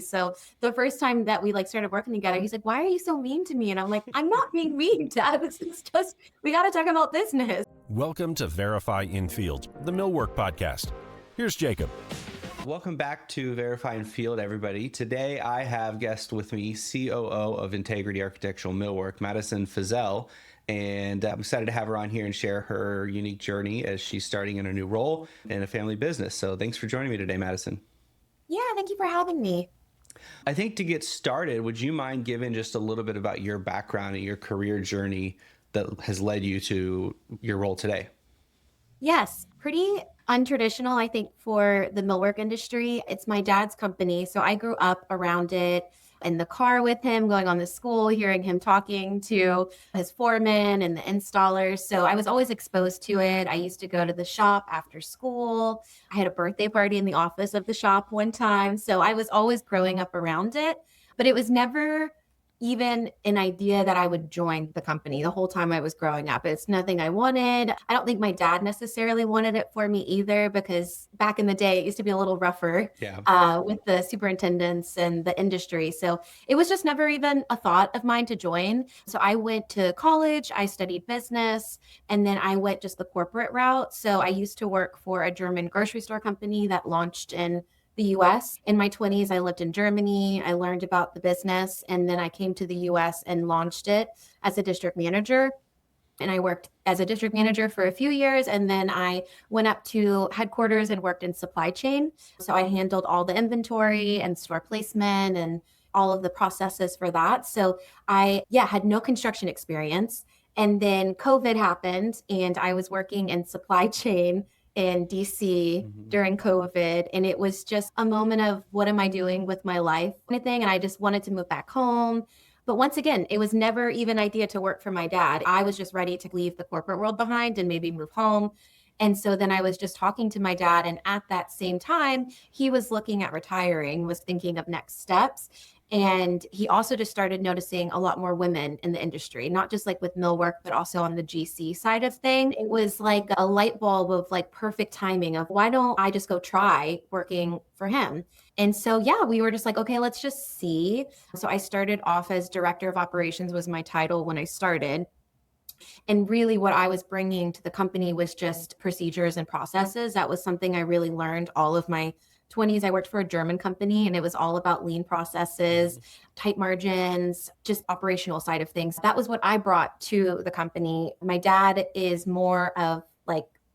So the first time that we started working together, he's like, "Why are you so mean to me?" And I'm like, "I'm not being mean, Dad. This is just, we got to talk about business." Welcome to Verify in Field, the Millwork podcast. Here's Jacob. Welcome back to Verify in Field, everybody. Today I have guest with me, COO of Integrity Architectural Millwork, Madison Fuzzell, and I'm excited to have her on here and share her unique journey as she's starting in a new role in a family business. So thanks for joining me today, Madison. Yeah, thank you for having me. I think to get started, would you mind giving just a little bit about your background and your career journey that has led you to your role today? Yes, pretty untraditional, I think, for the millwork industry. It's my dad's company, so I grew up around it, in the car with him, going on to school, hearing him talking to his foreman and the installers. So I was always exposed to it. I used to go to the shop after school. I had a birthday party in the office of the shop one time. So I was always growing up around it, but it was never even an idea that I would join the company the whole time I was growing up. It's nothing I wanted. I don't think my dad necessarily wanted it for me either, because back in the day, it used to be a little rougher with the superintendents and the industry. So it was just never even a thought of mine to join. So I went to college, I studied business, and then I went just the corporate route. So I used to work for a German grocery store company that launched in the US. In my 20s, I lived in Germany. I learned about the business, and then I came to the US and launched it as a district manager. And I worked as a district manager for a few years, and then I went up to headquarters and worked in supply chain. So I handled all the inventory and store placement and all of the processes for that. So I had no construction experience. And then COVID happened, and I was working in supply chain in DC during COVID. And it was just a moment of, what am I doing with my life? Anything. And I just wanted to move back home. But once again, it was never even an idea to work for my dad. I was just ready to leave the corporate world behind and maybe move home. And so then I was just talking to my dad. And at that same time, he was looking at retiring, was thinking of next steps. And he also just started noticing a lot more women in the industry, not just with millwork, but also on the GC side of things. It was like a light bulb of perfect timing of, why don't I just go try working for him? And so, we were just okay, let's just see. So I started off as director of operations was my title when I started. And really what I was bringing to the company was just procedures and processes. That was something I really learned all of my 20s. I worked for a German company, and it was all about lean processes, tight margins, just operational side of things. That was what I brought to the company. My dad is more of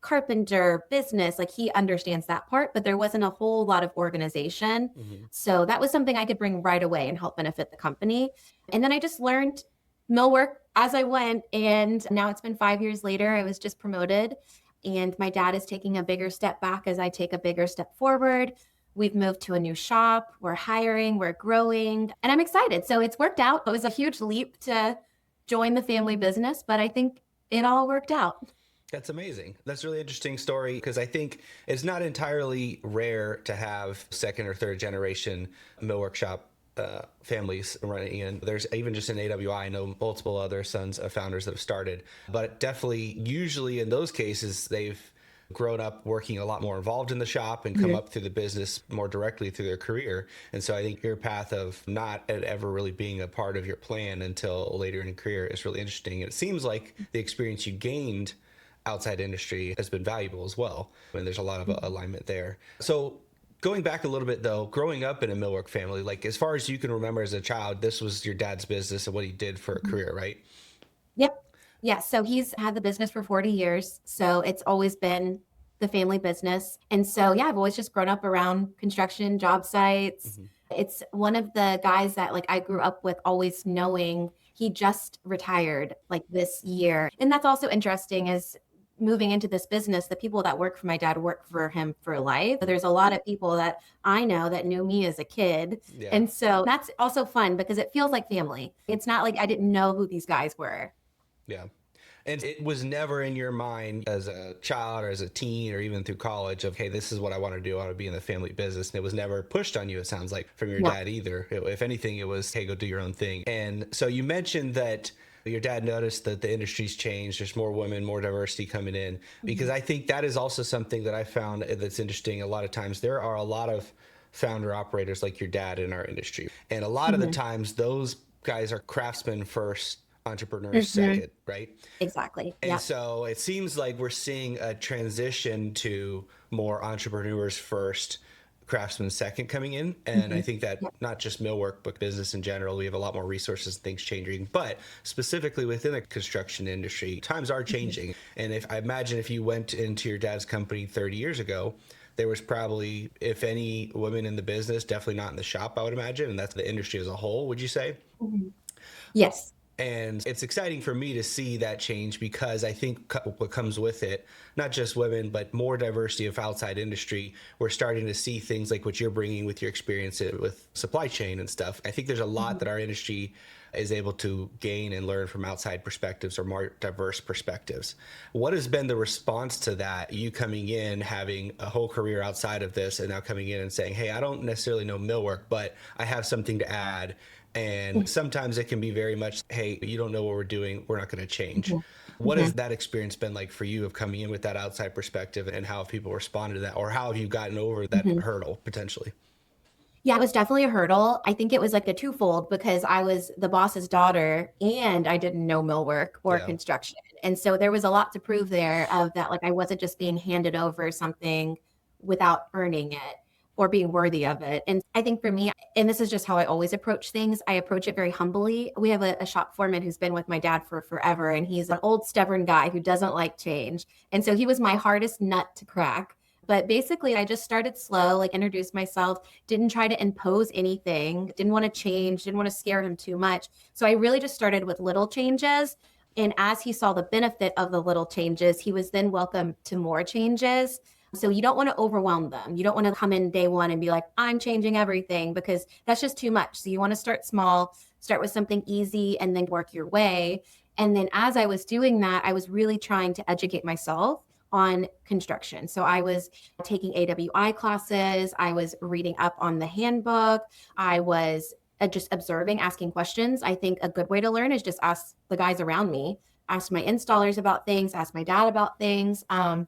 carpenter business, he understands that part, but there wasn't a whole lot of organization. So that was something I could bring right away and help benefit the company. And then I just learned millwork as I went. And now it's been 5 years later. I was just promoted, and my dad is taking a bigger step back as I take a bigger step forward. We've moved to a new shop. We're hiring, we're growing, and I'm excited. So it's worked out. It was a huge leap to join the family business, but I think it all worked out. That's amazing. That's a really interesting story, because I think it's not entirely rare to have second or third generation millwork shop families running in. There's even just in AWI, I know multiple other sons of founders that have started, but definitely usually in those cases, they've grown up working a lot more involved in the shop and come up through the business more directly through their career. And so I think your path of not ever really being a part of your plan until later in your career is really interesting. It seems like the experience you gained outside industry has been valuable as well. And there's a lot of alignment there. So going back a little bit though, growing up in a millwork family, as far as you can remember as a child, this was your dad's business and what he did for a career, right? Yep. Yeah. So he's had the business for 40 years. So it's always been the family business. And so, I've always just grown up around construction, job sites. It's one of the guys that I grew up with, always knowing he just retired this year. And that's also interesting, is moving into this business, the people that work for my dad work for him for life. There's a lot of people that I know that knew me as a kid. And so that's also fun, because it feels like family. It's not like I didn't know who these guys were. Yeah. And it was never in your mind as a child or as a teen or even through college of, hey, this is what I want to do. I want to be in the family business. And it was never pushed on you, it sounds like, from your dad either. If anything, it was, hey, go do your own thing. And so you mentioned that your dad noticed that the industry's changed. There's more women, more diversity coming in, because I think that is also something that I found that's interesting. A lot of times there are a lot of founder operators like your dad in our industry. And a lot of the Hmm. times those guys are craftsmen first, entrepreneurs Hmm. second, right? Exactly. And Yep. so it seems like we're seeing a transition to more entrepreneurs first, craftsmen second coming in. And I Hmm. think that Yep. not just millwork, but business in general, we have a lot more resources and things changing. But specifically within the construction industry, times are Hmm. changing. And if I imagine if you went into your dad's company 30 years ago, there was probably, if any, women in the business, definitely not in the shop, I would imagine. And that's the industry as a whole, would you say? Hmm. Yes. And it's exciting for me to see that change because I think what comes with it, not just women, but more diversity of outside industry. We're starting to see things like what you're bringing with your experience with supply chain and stuff. I think there's a lot Hmm. that our industry is able to gain and learn from outside perspectives or more diverse perspectives. What has been the response to that? You coming in, having a whole career outside of this, and now coming in and saying, hey, I don't necessarily know millwork, but I have something to add. And sometimes it can be very much, hey, you don't know what we're doing. We're not going to change. Hmm. What Hmm. has that experience been like for you of coming in with that outside perspective and how have people responded to that? Or how have you gotten over that Hmm. hurdle potentially? Yeah, it was definitely a hurdle. I think it was like a twofold because I was the boss's daughter and I didn't know millwork or Yeah. construction. And so there was a lot to prove there of that, like I wasn't just being handed over something without earning it or being worthy of it. And I think for me, and this is just how I always approach things, I approach it very humbly. We have a shop foreman who's been with my dad for forever, and he's an old, stubborn guy who doesn't like change. And so he was my hardest nut to crack. But basically, I just started slow, like introduced myself, didn't try to impose anything, didn't want to change, didn't want to scare him too much. So I really just started with little changes. And as he saw the benefit of the little changes, he was then welcome to more changes. So you don't want to overwhelm them. You don't want to come in day one and be like, I'm changing everything because that's just too much. So you want to start small, start with something easy, and then work your way. And then as I was doing that, I was really trying to educate myself on construction. So I was taking AWI classes. I was reading up on the handbook. I was just observing, asking questions. I think a good way to learn is just ask the guys around me, ask my installers about things, ask my dad about things, and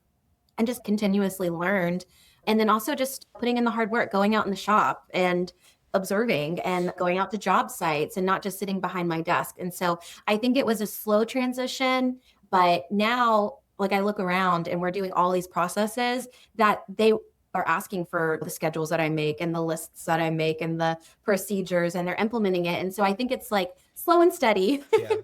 just continuously learned. And then also just putting in the hard work, going out in the shop and observing and going out to job sites and not just sitting behind my desk. And so I think it was a slow transition, but now like I look around and we're doing all these processes that they are asking for the schedules that I make and the lists that I make and the procedures and they're implementing it. And so I think it's like slow and steady. Yeah.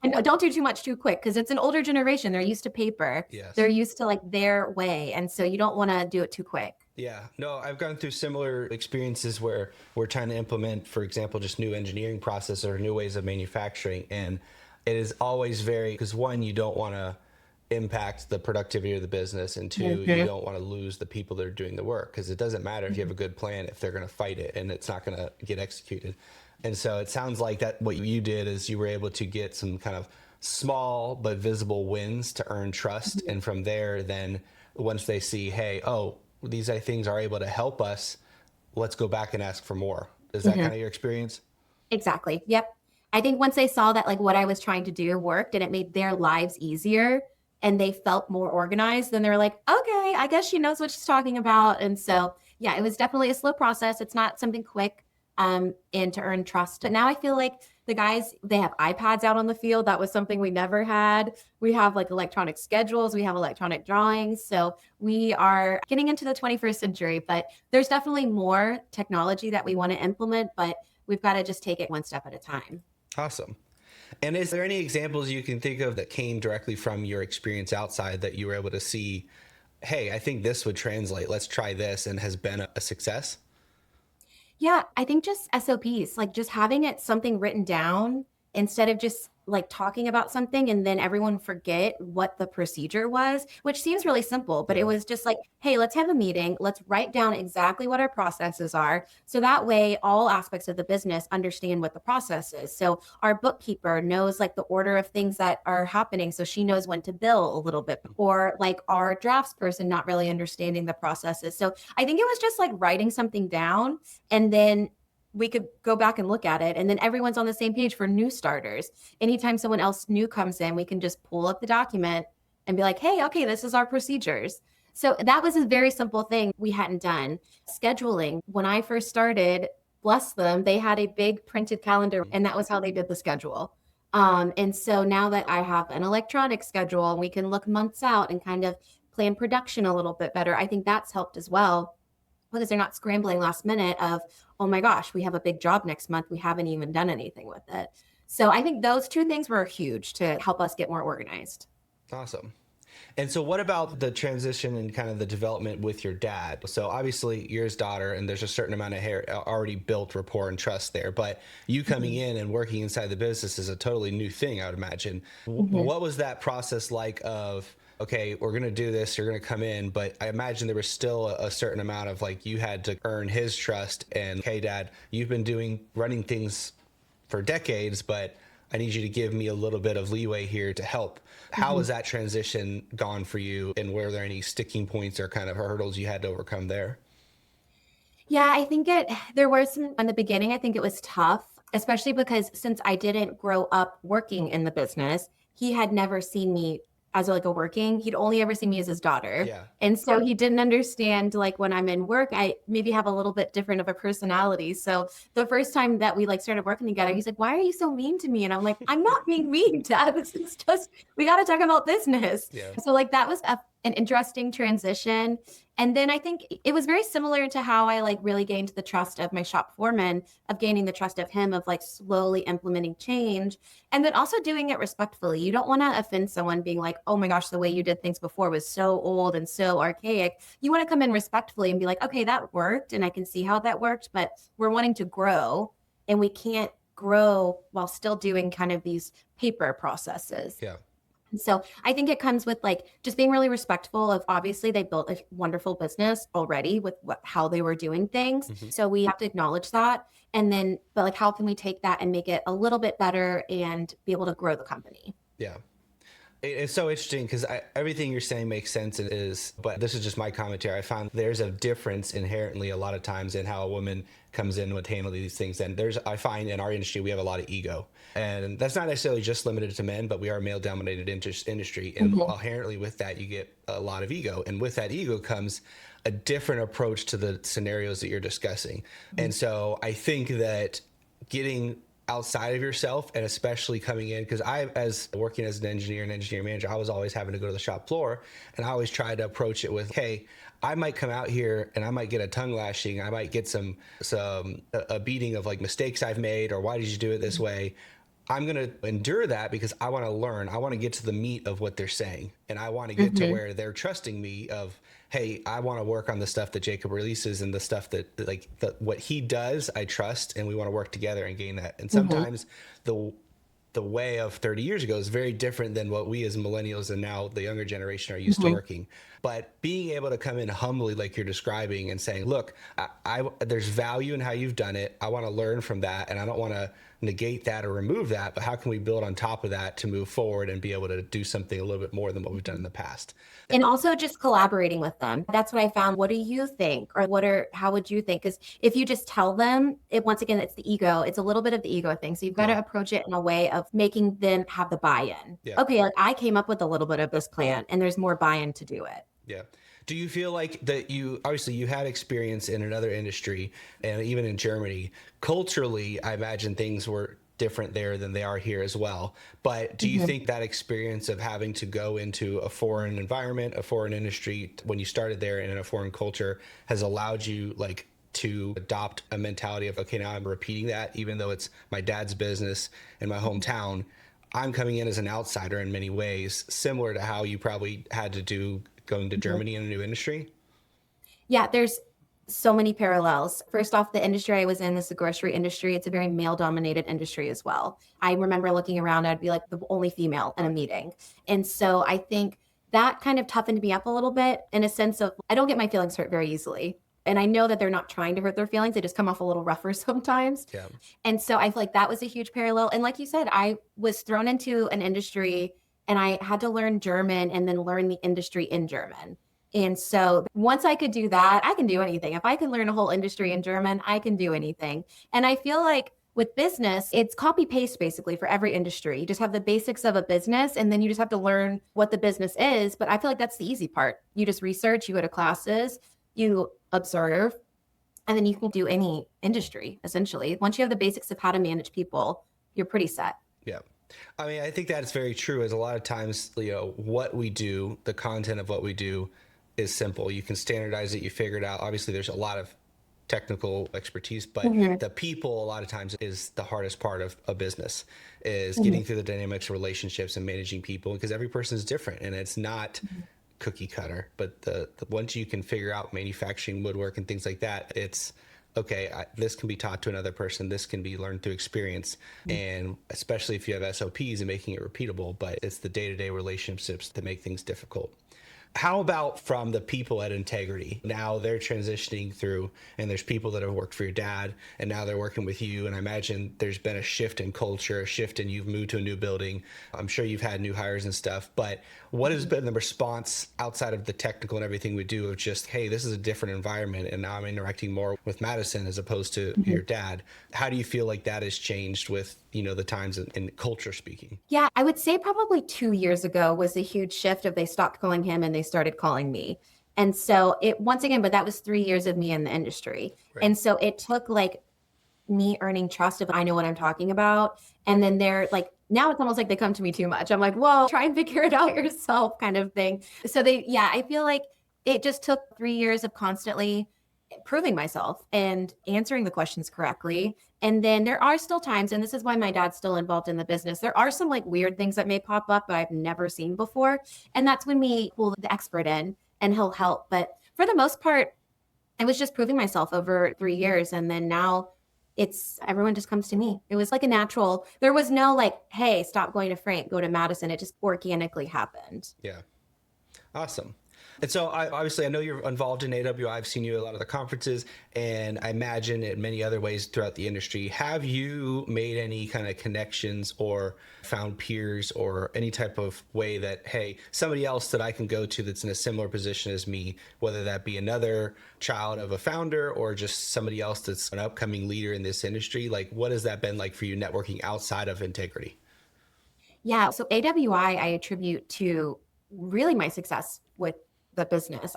And don't do too much too quick because it's an older generation. They're used to paper. They're Yes. used to like their way. And so you don't want to do it too quick. Yeah, no, I've gone through similar experiences where we're trying to implement, for example, just new engineering processes or new ways of manufacturing. And it is always very, because one, you don't want to impact the productivity of the business. And two, you Mhm. don't want to lose the people that are doing the work because it doesn't matter if you have a good plan if they're going to fight it and it's not going to get executed. And so it sounds like that what you did is you were able to get some kind of small but visible wins to earn trust. Mhm. And from there, then once they see, hey, oh, these things are able to help us, let's go back and ask for more. Is that kind Mhm. of your experience? Exactly. Yep. I think once they saw that like what I was trying to do worked and it made their lives easier and they felt more organized, then they're like, okay, I guess she knows what she's talking about. And so, yeah, it was definitely a slow process. It's not something quick and to earn trust. But now I feel like the guys, they have iPads out on the field. That was something we never had. We have like electronic schedules, we have electronic drawings. So we are getting into the 21st century, but there's definitely more technology that we want to implement. But we've got to just take it one step at a time. Awesome. And is there any examples you can think of that came directly from your experience outside that you were able to see, hey, I think this would translate, let's try this, and has been a success? Yeah, I think just SOPs, like just having it something written down instead of just like talking about something and then everyone forget what the procedure was, which seems really simple, but it Yeah. was just like, hey, let's have a meeting. Let's write down exactly what our processes are. So that way, all aspects of the business understand what the process is. So our bookkeeper knows like the order of things that are happening. So she knows when to bill a little bit, or like our drafts person not really understanding the processes. So I think it was just like writing something down and then we could go back and look at it and then everyone's on the same page for new starters. Anytime someone else new comes in, we can just pull up the document and be like, hey, okay, this is our procedures. So that was a very simple thing we hadn't done. Scheduling. When I first started, bless them, they had a big printed calendar, and that was how they did the schedule. And so now that I have an electronic schedule and we can look months out and kind of plan production a little bit better, I think that's helped as well because they're not scrambling last minute of, oh my gosh, we have a big job next month. We haven't even done anything with it. So I think those two things were huge to help us get more organized. Awesome. And so what about the transition and kind of the development with your dad? So obviously you're his daughter and there's a certain amount of already built rapport and trust there, but you coming in and working inside the business is a totally new thing, I would imagine. What was that process like of, okay, we're going to do this, you're going to come in, but I imagine there was still a certain amount of like, you had to earn his trust and, hey dad, you've been running things for decades, but I need you to give me a little bit of leeway here to help. How has that transition gone for you? And were there any sticking points or kind of hurdles you had to overcome there? Yeah, I think there were some in the beginning. I think it was tough, especially because since I didn't grow up working in the business, he had never seen me as like a working, he'd only ever seen me as his daughter. Yeah. And so he didn't understand like when I'm in work, I maybe have a little bit different of a personality. So the first time that we like started working together, he's like, why are you so mean to me? And I'm like, I'm not being mean, Dad. This is just, we got to talk about business. Yeah. So like that was an interesting transition. And then I think it was very similar to how I like really gained the trust of my shop foreman, of gaining the trust of him, of like slowly implementing change and then also doing it respectfully. You don't want to offend someone being like, oh my gosh, the way you did things before was so old and so archaic. You want to come in respectfully and be like, okay, that worked. And I can see how that worked, but we're wanting to grow and we can't grow while still doing kind of these paper processes. Yeah. So I think it comes with like just being really respectful of obviously they built a wonderful business already with how they were doing things. So we have to acknowledge that. And then, but like, how can we take that and make it a little bit better and be able to grow the company? Yeah. It's so interesting because everything you're saying makes sense but this is just my commentary. I found there's a difference inherently a lot of times in how a woman comes in with handle these things. And I find in our industry, we have a lot of ego. And that's not necessarily just limited to men, but we are a male dominated industry. And inherently with that, you get a lot of ego. And with that ego comes a different approach to the scenarios that you're discussing. And so I think that getting outside of yourself and especially coming in, because as working as an engineer and engineer manager, I was always having to go to the shop floor and I always tried to approach it with, hey, I might come out here and I might get a tongue lashing. I might get a beating of like mistakes I've made or why did you do it this way? I'm going to endure that because I want to learn. I want to get to the meat of what they're saying. And I want to get to where they're trusting me of, hey, I want to work on the stuff that Jacob releases and the stuff that what he does, I trust, and we want to work together and gain that. And sometimes the way of 30 years ago is very different than what we as millennials and now the younger generation are used to working. But being able to come in humbly, like you're describing, and saying, look, there's value in how you've done it. I want to learn from that. And I don't want to negate that or remove that, but how can we build on top of that to move forward and be able to do something a little bit more than what we've done in the past? And also just collaborating with them. That's what I found. What do you think? Or how would you think? Because if you just tell them, once again, it's the ego. It's a little bit of the ego thing. So you've got to approach it in a way of making them have the buy-in. Yeah. Okay, like I came up with a little bit of this plan and there's more buy-in to do it. Yeah. Do you feel like that you had experience in another industry and even in Germany? Culturally, I imagine things were different there than they are here as well. But do you think that experience of having to go into a foreign environment, a foreign industry when you started there and in a foreign culture has allowed you like to adopt a mentality of, okay, now I'm repeating that, even though it's my dad's business in my hometown, I'm coming in as an outsider in many ways, similar to how you probably had to do going to Germany in a new industry? Yeah, there's so many parallels. First off, the industry I was in is the grocery industry. It's a very male dominated industry as well. I remember looking around, I'd be like the only female in a meeting. And so I think that kind of toughened me up a little bit in a sense of I don't get my feelings hurt very easily. And I know that they're not trying to hurt their feelings. They just come off a little rougher sometimes. Yeah. And so I feel like that was a huge parallel. And like you said, I was thrown into an industry and I had to learn German and then learn the industry in German. And so once I could do that, I can do anything. If I can learn a whole industry in German, I can do anything. And I feel like with business, it's copy paste basically for every industry. You just have the basics of a business and then you just have to learn what the business is. But I feel like that's the easy part. You just research, you go to classes, you observe, and then you can do any industry essentially. Once you have the basics of how to manage people, you're pretty set. Yeah. I mean, I think that's very true. As a lot of times, what we do, the content of what we do is simple. You can standardize it, you figure it out. Obviously, there's a lot of technical expertise, but the people a lot of times is the hardest part of a business, is getting through the dynamics of relationships and managing people, because every person is different and it's not cookie cutter. But the once you can figure out manufacturing, woodwork, and things like that, it's okay, this can be taught to another person. This can be learned through experience. And especially if you have SOPs and making it repeatable, but it's the day-to-day relationships that make things difficult. How about from the people at Integrity? Now they're transitioning through, and there's people that have worked for your dad, and now they're working with you. And I imagine there's been a shift in culture, a shift in you've moved to a new building. I'm sure you've had new hires and stuff, but what has been the response outside of the technical and everything we do of just, hey, this is a different environment, and now I'm interacting more with Madison as opposed to your dad? How do you feel like that has changed with, the times and culture speaking? Yeah, I would say probably 2 years ago was a huge shift of they stopped calling him and they started calling me. And so once again, but that was 3 years of me in the industry. Right. And so it took like me earning trust of I know what I'm talking about. And then they're like, now it's almost like they come to me too much. I'm like, whoa, try and figure it out yourself kind of thing. So I feel like it just took 3 years of constantly proving myself and answering the questions correctly. And then there are still times, and this is why my dad's still involved in the business, there are some like weird things that may pop up that I've never seen before. And that's when we pull the expert in and he'll help. But for the most part, I was just proving myself over 3 years. And then now everyone just comes to me. It was like a natural, there was no like, hey, stop going to Frank, go to Madison. It just organically happened. Yeah. Awesome. And so obviously I know you're involved in AWI. I've seen you at a lot of the conferences, and I imagine in many other ways throughout the industry. Have you made any kind of connections or found peers or any type of way that, hey, somebody else that I can go to that's in a similar position as me, whether that be another child of a founder or just somebody else that's an upcoming leader in this industry? Like, what has that been like for you networking outside of Integrity? Yeah. So AWI, I attribute to really my success with the business.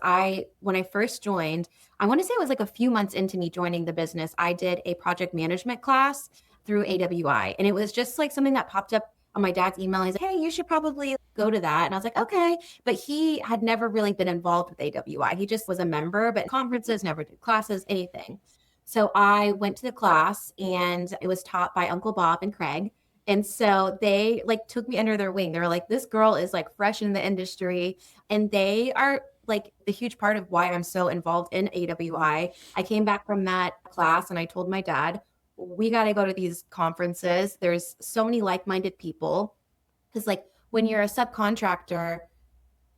When I first joined, I want to say it was like a few months into me joining the business, I did a project management class through AWI. And it was just like something that popped up on my dad's email. He's like, hey, you should probably go to that. And I was like, okay. But he had never really been involved with AWI. He just was a member, but conferences, never did classes, anything. So I went to the class and it was taught by Uncle Bob and Craig. And so they like took me under their wing. They were like, this girl is like fresh in the industry. And they are like the huge part of why I'm so involved in AWI. I came back from that class and I told my dad, we got to go to these conferences. There's so many like-minded people. Because like when you're a subcontractor,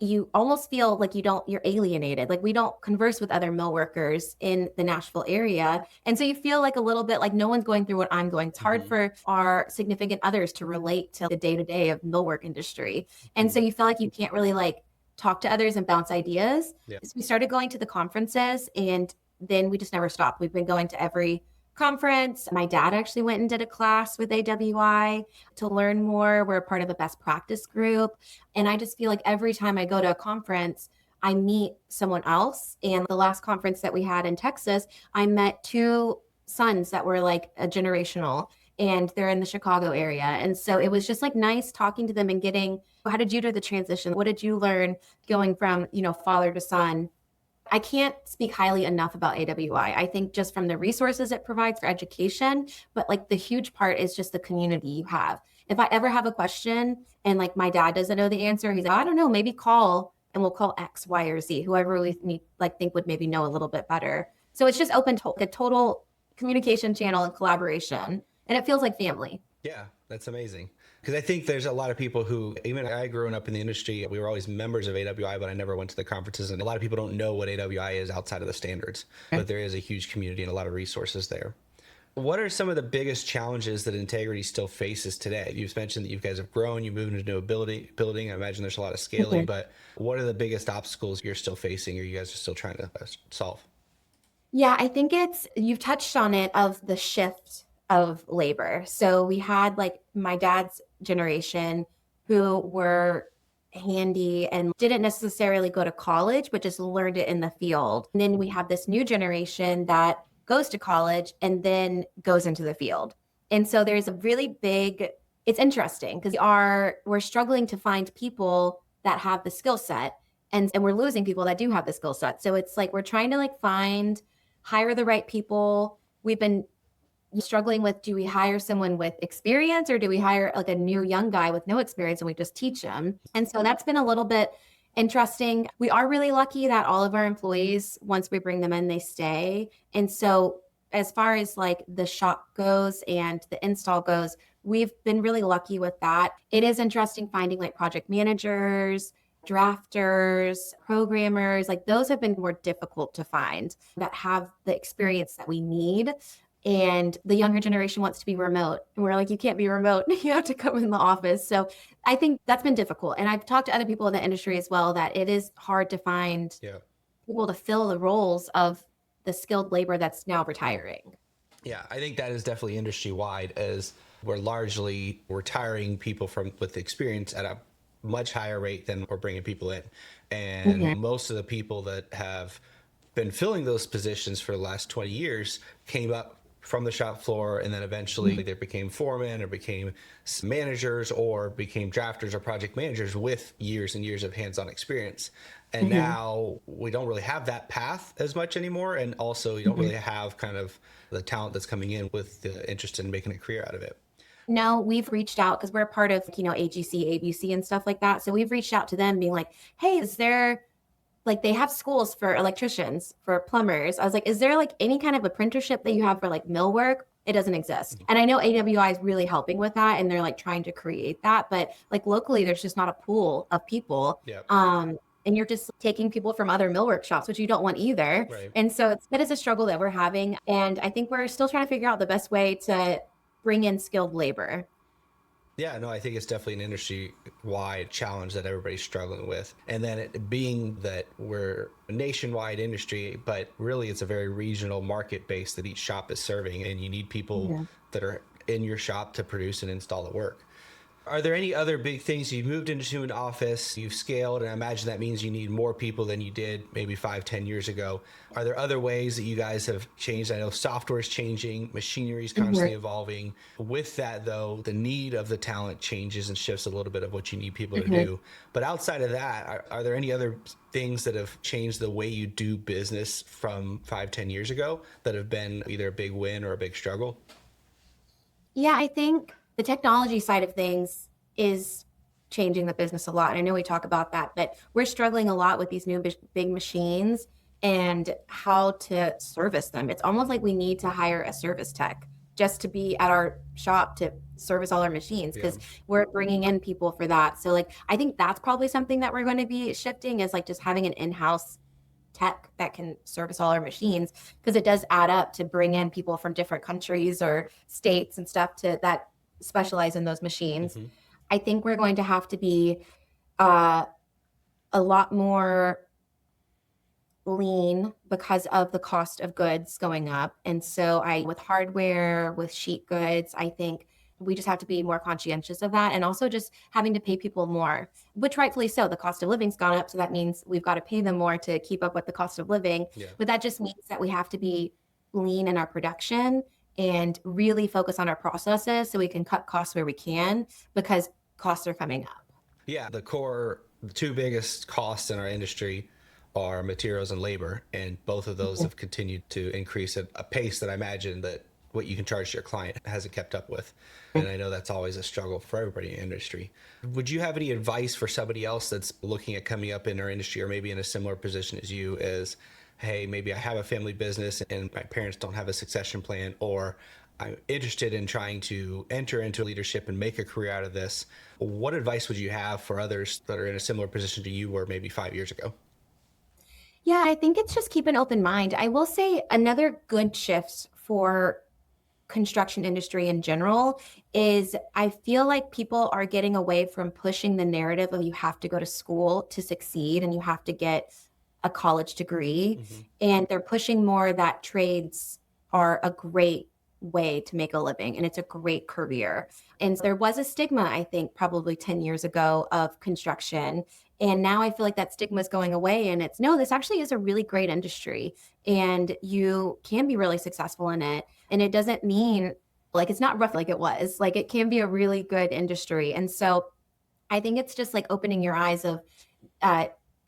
you almost feel like you're alienated. Like we don't converse with other mill workers in the Nashville area. And so you feel like a little bit like no one's going through what I'm going. It's hard for our significant others to relate to the day-to-day of millwork industry. And so you feel like you can't really like talk to others and bounce ideas. Yeah. So we started going to the conferences and then we just never stopped. We've been going to every conference. My dad actually went and did a class with AWI to learn more. We're a part of a best practice group. And I just feel like every time I go to a conference, I meet someone else. And the last conference that we had in Texas, I met two sons that were like a generational, and they're in the Chicago area. And so it was just like nice talking to them and getting, how did you do the transition? What did you learn going from, father to son? I can't speak highly enough about AWI. I think just from the resources it provides for education, but like the huge part is just the community you have. If I ever have a question and like my dad doesn't know the answer, he's like, I don't know, maybe call, and we'll call X, Y, or Z, whoever we think would maybe know a little bit better. So it's just open to a total communication channel and collaboration, and it feels like family. Yeah, that's amazing. Because I think there's a lot of people who, even I growing up in the industry, we were always members of AWI, but I never went to the conferences. And a lot of people don't know what AWI is outside of the standards, but there is a huge community and a lot of resources there. What are some of the biggest challenges that Integrity still faces today? You've mentioned that you guys have grown, you moved into a building. I imagine there's a lot of scaling, but what are the biggest obstacles you're still facing or you guys are still trying to solve? Yeah, I think you've touched on it, of the shift of labor. So we had like my dad's generation who were handy and didn't necessarily go to college, but just learned it in the field. And then we have this new generation that goes to college and then goes into the field. And so there's a really big, it's interesting because we're struggling to find people that have the skill set, and we're losing people that do have the skill set. So it's like we're trying to like hire the right people. We've been struggling with, do we hire someone with experience or do we hire like a new young guy with no experience and we just teach them? And so that's been a little bit interesting. We are really lucky that all of our employees, once we bring them in, they stay. And so as far as like the shop goes and the install goes, we've been really lucky with that. It is interesting finding like project managers, drafters, programmers, like those have been more difficult to find that have the experience that we need. And the younger generation wants to be remote. And we're like, you can't be remote. You have to come in the office. So I think that's been difficult. And I've talked to other people in the industry as well, that it is hard to find people to fill the roles of the skilled labor that's now retiring. Yeah, I think that is definitely industry wide, as we're largely retiring people with experience at a much higher rate than we're bringing people in. And most of the people that have been filling those positions for the last 20 years came up from the shop floor, and then eventually they became foremen or became managers or became drafters or project managers with years and years of hands-on experience. And now we don't really have that path as much anymore. And also you don't really have kind of the talent that's coming in with the interest in making a career out of it. No, we've reached out because we're part of, AGC, ABC and stuff like that. So we've reached out to them being like, hey, is there, like, they have schools for electricians, for plumbers. I was like, is there like any kind of apprenticeship that you have for like millwork? It doesn't exist. And I know AWI is really helping with that, and they're like trying to create that. But like locally, there's just not a pool of people. And you're just taking people from other millwork shops, which you don't want either. Right. And so that is a struggle that we're having. And I think we're still trying to figure out the best way to bring in skilled labor. Yeah, no, I think it's definitely an industry-wide challenge that everybody's struggling with. And then it being that we're a nationwide industry, but really it's a very regional market base that each shop is serving, and you need people that are in your shop to produce and install the work. Are there any other big things? You've moved into an office, you've scaled, and I imagine that means you need more people than you did maybe 5-10 years ago. Are there other ways that you guys have changed? I know software is changing, machinery is constantly evolving. With that, though, the need of the talent changes and shifts a little bit of what you need people to do. But outside of that, are there any other things that have changed the way you do business from 5-10 years ago that have been either a big win or a big struggle? Yeah, I think the technology side of things is changing the business a lot. And I know we talk about that, but we're struggling a lot with these new big machines and how to service them. It's almost like we need to hire a service tech just to be at our shop to service all our machines, because we're bringing in people for that. So like, I think that's probably something that we're going to be shifting, is like just having an in-house tech that can service all our machines, because it does add up to bring in people from different countries or states and stuff that specialize in those machines. I think we're going to have to be a lot more lean because of the cost of goods going up. And so with hardware, with sheet goods, I think we just have to be more conscientious of that. And also just having to pay people more, which rightfully so. The cost of living's gone up. So that means we've got to pay them more to keep up with the cost of living. But that just means that we have to be lean in our production and really focus on our processes so we can cut costs where we can, because costs are coming up. Yeah, the two biggest costs in our industry are materials and labor, and both of those have continued to increase at a pace that I imagine that what you can charge your client hasn't kept up with. And I know that's always a struggle for everybody in the industry. Would you have any advice for somebody else that's looking at coming up in our industry, or maybe in a similar position as you, as, hey, maybe I have a family business and my parents don't have a succession plan, or I'm interested in trying to enter into leadership and make a career out of this? What advice would you have for others that are in a similar position to you were maybe 5 years ago? Yeah, I think it's just keep an open mind. I will say another good shift for construction industry in general is I feel like people are getting away from pushing the narrative of you have to go to school to succeed and you have to get a college degree. And they're pushing more that trades are a great way to make a living, and it's a great career. And there was a stigma, I think, probably 10 years ago of construction. And now I feel like that stigma is going away, and it's no, this actually is a really great industry, and you can be really successful in it. And it doesn't mean like it's not rough like it was. Like it can be a really good industry. And so I think it's just like opening your eyes of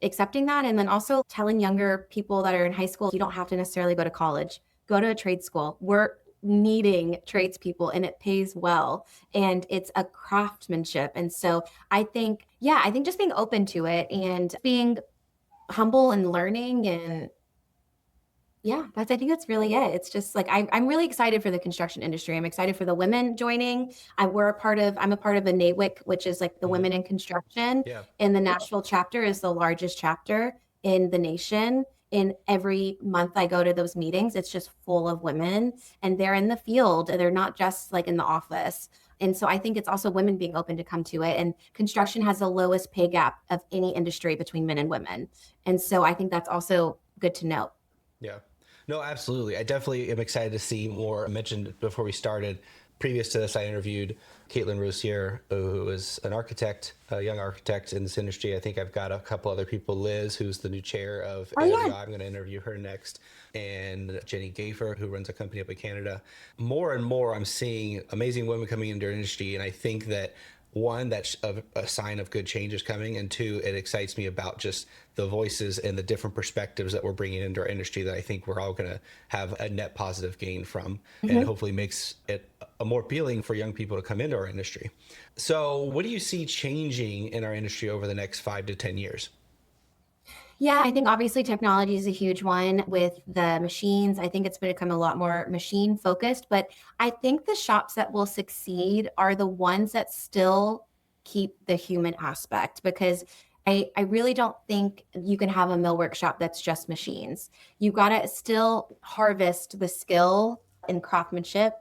accepting that. And then also telling younger people that are in high school, you don't have to necessarily go to college, go to a trade school. We're needing tradespeople, and it pays well, and it's a craftsmanship. And so I think just being open to it and being humble and learning, and I think that's really it. It's just like I'm really excited for the construction industry. I'm excited for the women joining. I'm a part of the NAWIC, which is like the Women in Construction. Yeah. And the Nashville chapter is the largest chapter in the nation. And every month I go to those meetings, it's just full of women, and they're in the field, and they're not just like in the office. And so I think it's also women being open to come to it. And construction has the lowest pay gap of any industry between men and women. And so I think that's also good to note. Yeah. No, absolutely. I definitely am excited to see more. I mentioned before we started, previous to this, I interviewed Caitlin Roussier, who is an architect, a young architect in this industry. I think I've got a couple other people. Liz, who's the new chair of AWI. I'm going to interview her next. And Jenny Gafer, who runs a company up in Canada. More and more, I'm seeing amazing women coming into our industry. And I think that one, that's a sign of good change is coming, and two, it excites me about just the voices and the different perspectives that we're bringing into our industry that I think we're all going to have a net positive gain from, and hopefully makes it a more appealing for young people to come into our industry. So what do you see changing in our industry over the next 5 to 10 years? Yeah, I think obviously technology is a huge one with the machines. I think it's become a lot more machine focused, but I think the shops that will succeed are the ones that still keep the human aspect, because I really don't think you can have a millwork shop that's just machines. You got to still harvest the skill and craftsmanship.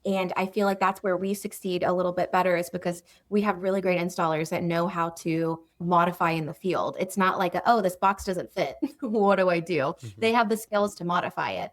And I feel like that's where we succeed a little bit better, is because we have really great installers that know how to modify in the field. It's not like, oh, this box doesn't fit. What do I do? They have the skills to modify it.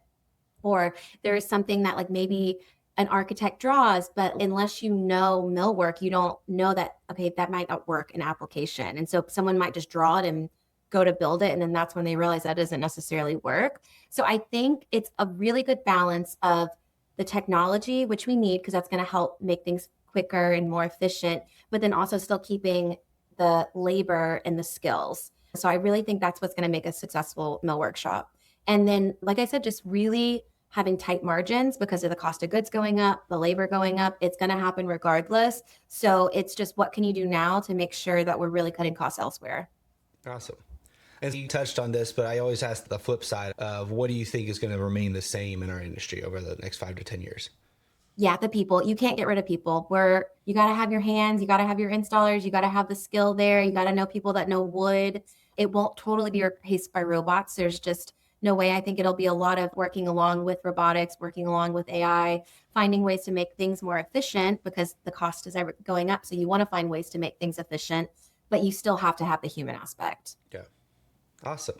Or there's something that like maybe an architect draws, but unless you know millwork, you don't know that, okay, that might not work in application. And so someone might just draw it and go to build it. And then that's when they realize that doesn't necessarily work. So I think it's a really good balance of the technology, which we need because that's going to help make things quicker and more efficient, but then also still keeping the labor and the skills. So I really think that's what's going to make a successful millwork shop. And then, like I said, just really having tight margins because of the cost of goods going up, the labor going up. It's going to happen regardless. So it's just, what can you do now to make sure that we're really cutting costs elsewhere? Awesome. And you touched on this, but I always ask the flip side of what do you think is going to remain the same in our industry over the next 5 to 10 years? Yeah, the people. You can't get rid of people. You got to have your hands, you got to have your installers, you got to have the skill there. You got to know people that know wood. It won't totally be replaced by robots. There's just no way. I think it'll be a lot of working along with robotics, working along with AI, finding ways to make things more efficient because the cost is ever going up. So you want to find ways to make things efficient, but you still have to have the human aspect. Yeah. Awesome.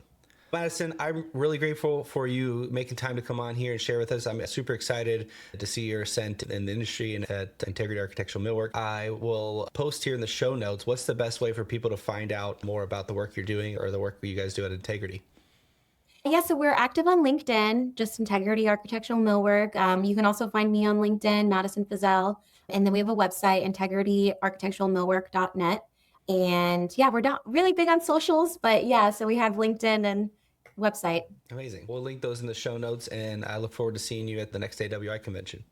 Madison, I'm really grateful for you making time to come on here and share with us. I'm super excited to see your ascent in the industry and at Integrity Architectural Millwork. I will post here in the show notes, what's the best way for people to find out more about the work you're doing or the work you guys do at Integrity? Yeah, so we're active on LinkedIn, just Integrity Architectural Millwork. You can also find me on LinkedIn, Madison Fuzzell. And then we have a website, integrityarchitecturalmillwork.net. And yeah, we're not really big on socials, but yeah, so we have LinkedIn and website. Amazing. We'll link those in the show notes, and I look forward to seeing you at the next AWI convention.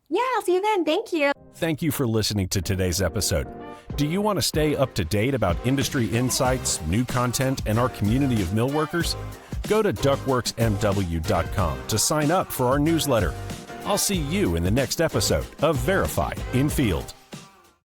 Yeah, I'll see you then. Thank you. Thank you for listening to today's episode. Do you want to stay up to date about industry insights, new content, and our community of millworkers? Go to ductworksmw.com to sign up for our newsletter. I'll see you in the next episode of Verify in Field.